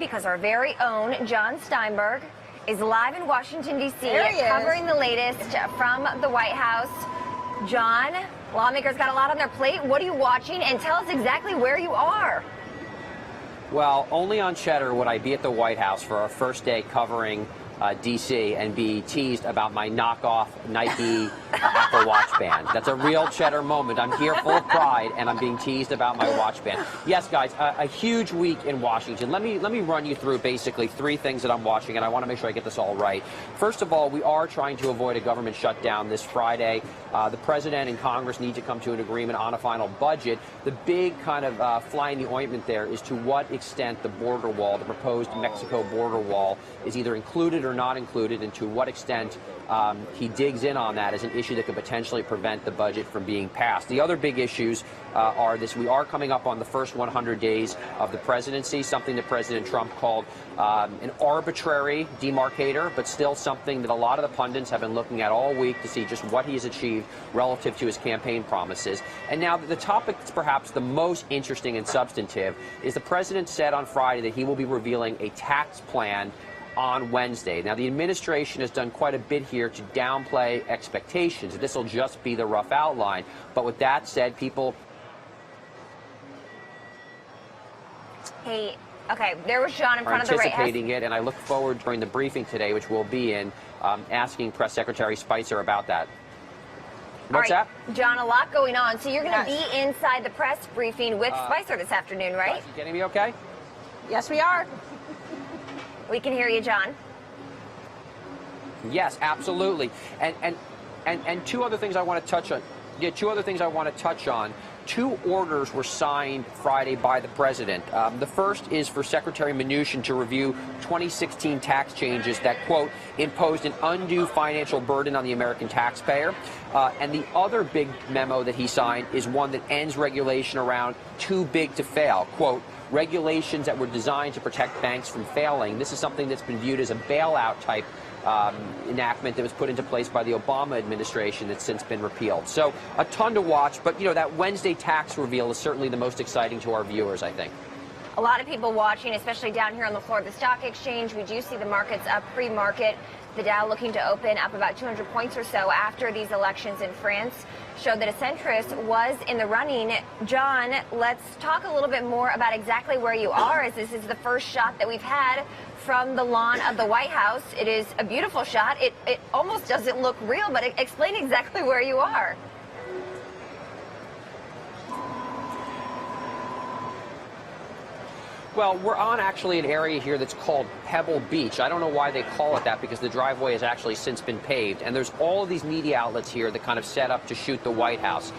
because our very own John Steinberg is live in Washington, D.C. covering the latest from the White House. John, lawmakers got a lot on their plate. What are you watching? And tell us exactly where you are. Well, only on Cheddar would I be at the White House for our first day covering D.C. and be teased about my knockoff Nike Apple Watch band. That's a real Cheddar moment. I'm here full of pride, and I'm being teased about my watch band. Yes, guys, a huge week in Washington. Let me run you through basically three things that I'm watching, and I want to make sure I get this all right. First of all, we are trying to avoid a government shutdown this Friday. The president and Congress need to come to an agreement on a final budget. The big kind of fly in the ointment there is to what extent the border wall, the proposed Mexico border wall, is either included or not included, and to what extent he digs in on that as an issue that could potentially prevent the budget from being passed. The other big issues are this: we are coming up on the first 100 days of the presidency, something that President Trump called an arbitrary demarcator, but still something that a lot of the pundits have been looking at all week to see just what he has achieved relative to his campaign promises. And now the topic that's perhaps the most interesting and substantive is the president said on Friday that he will be revealing a tax plan on Wednesday. Now, the administration has done quite a bit here to downplay expectations. This will just be the rough outline. But with that said, people... Hey, okay, there was John in front of the White House. Anticipating it, and I look forward during the briefing today, which we'll be in, asking Press Secretary Spicer about that. What's that? John, a lot going on. So you're going to be inside the press briefing with Spicer this afternoon, right? Guys, you getting me okay? Yes, we are. We can hear you, John. Yes, absolutely. And two other things I want to touch on. Yeah, two other things I want to touch on. Two orders were signed Friday by the president. The first is for Secretary Mnuchin to review 2016 tax changes that, quote, imposed an undue financial burden on the American taxpayer. And the other big memo that he signed is one that ends regulation around too big to fail, quote, regulations that were designed to protect banks from failing. This is something that's been viewed as a bailout type enactment that was put into place by the Obama administration that's since been repealed. So a ton to watch, but you know, that Wednesday tax reveal is certainly the most exciting to our viewers, I think. A lot of people watching, especially down here on the floor of the stock exchange. We do see the markets up pre-market. The Dow looking to open up about 200 points or so after these elections in France showed that a centrist was in the running. John, let's talk a little bit more about exactly where you are, as this is the first shot that we've had from the lawn of the White House. It is a beautiful shot. It almost doesn't look real, but explain exactly where you are. Well, we're on actually an area here that's called Pebble Beach. I don't know why they call it that, because the driveway has actually since been paved. And there's all of these media outlets here that kind of set up to shoot the White House.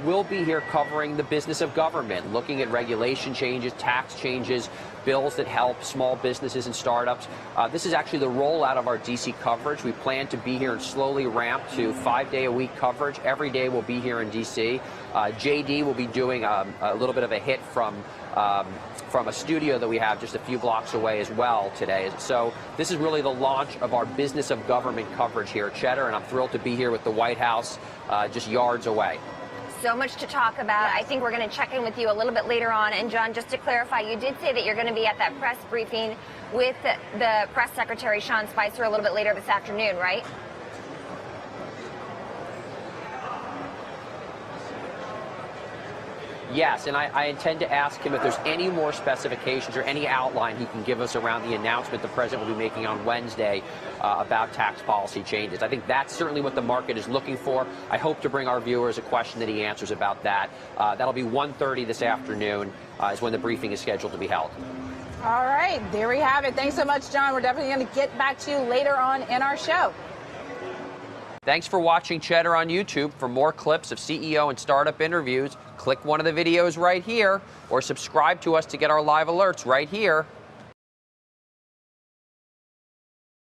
We'll be here covering the business of government, looking at regulation changes, tax changes, bills that help small businesses and startups. This is actually the rollout of our D.C. coverage. We plan to be here and slowly ramp to 5-day-a-week coverage. Every day we'll be here in D.C. JD will be doing a little bit of a hit from a studio that we have just a few blocks away as well today. So this is really the launch of our business of government coverage here at Cheddar, and I'm thrilled to be here with the White House just yards away. So much to talk about. I think we're going to check in with you a little bit later on. And John, just to clarify, you did say that you're going to be at that press briefing with the press secretary, Sean Spicer, a little bit later this afternoon, right? Yes, and I intend to ask him if there's any more specifications or any outline he can give us around the announcement the president will be making on Wednesday about tax policy changes. I think that's certainly what the market is looking for. I hope to bring our viewers a question that he answers about that. That'll be 1:30 this afternoon is when the briefing is scheduled to be held. All right, there we have it. Thanks so much, John. We're definitely going to get back to you later on in our show. Thanks for watching Cheddar on YouTube. For more clips of CEO and startup interviews, click one of the videos right here or subscribe to us to get our live alerts right here.